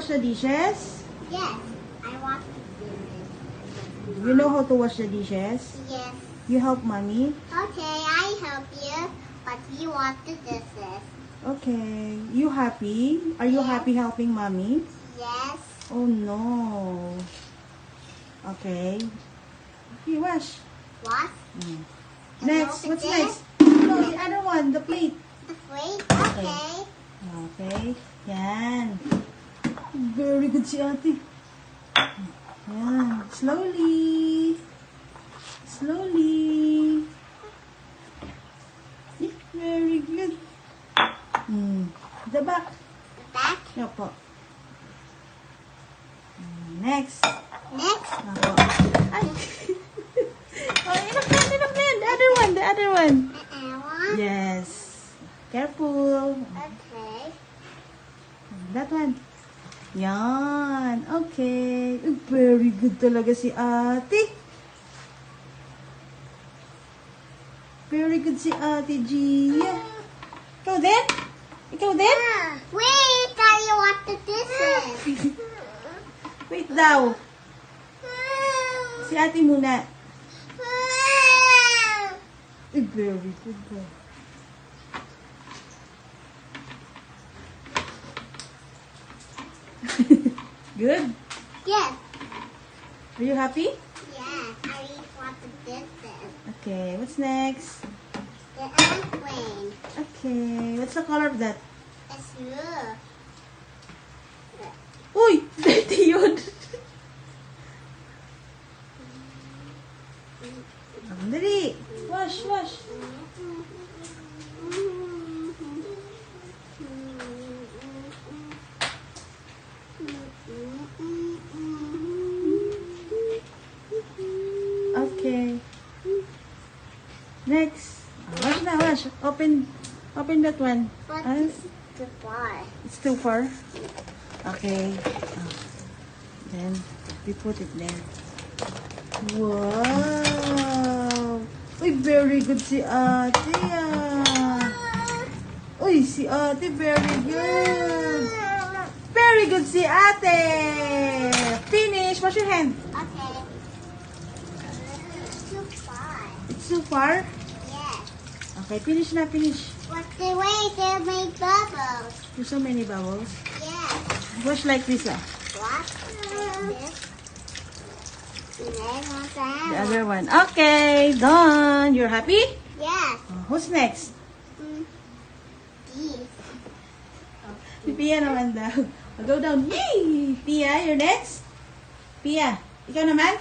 wash the dishes? Yes, I want to do it. You know how to wash the dishes? Yes. You help mommy? Okay, I help you, but you want to do this. Okay. You happy? Are you Yes. happy helping mommy? Yes. Oh no. Okay. You wash. What? Mm. And Next. open What's this? next? No, the other one. The plate. The plate? Okay. Okay. Yan. Very good si ate. Yan. Slowly. Slowly. Yeah, very good. The back. The back. Yan po. Next. Next. Ako. Ay. Oh, enough na yan. The other one. The other one. One. Yes. Careful. Okay. That one. Yan. Okay. Very good talaga si ate. Very good si ate Gia. Ikaw din? Ikaw din? Wait, I want to do this. Wait daw. Si ate muna. Very good daw. Good? Yes. Are you happy? Yes, I want to do this. Okay, what's next? The airplane. Okay, what's the color of that? It's blue. Uy! Dirty yun! Dali! Wash, wash! Okay. Next. Wash na, wash. Open that one. But Ah, it's too far. it's too far. Okay. Then, we put it there. Wow! Uy, very good si ate ah. Uy, si ate, very good. Very good si ate. Finish. Wash your hand. Okay. It's too far. It's too far. Yes. Okay, finish na, finish. But the way they make bubbles. There's so many bubbles. Yes. Wash like this ah. What? Like this. And then what's that? The other one. Okay, done. You're happy? Yes. Who's next? These. Si Pia naman daw. I'll go down. Yay! Pia, you're next? Pia, ikaw naman?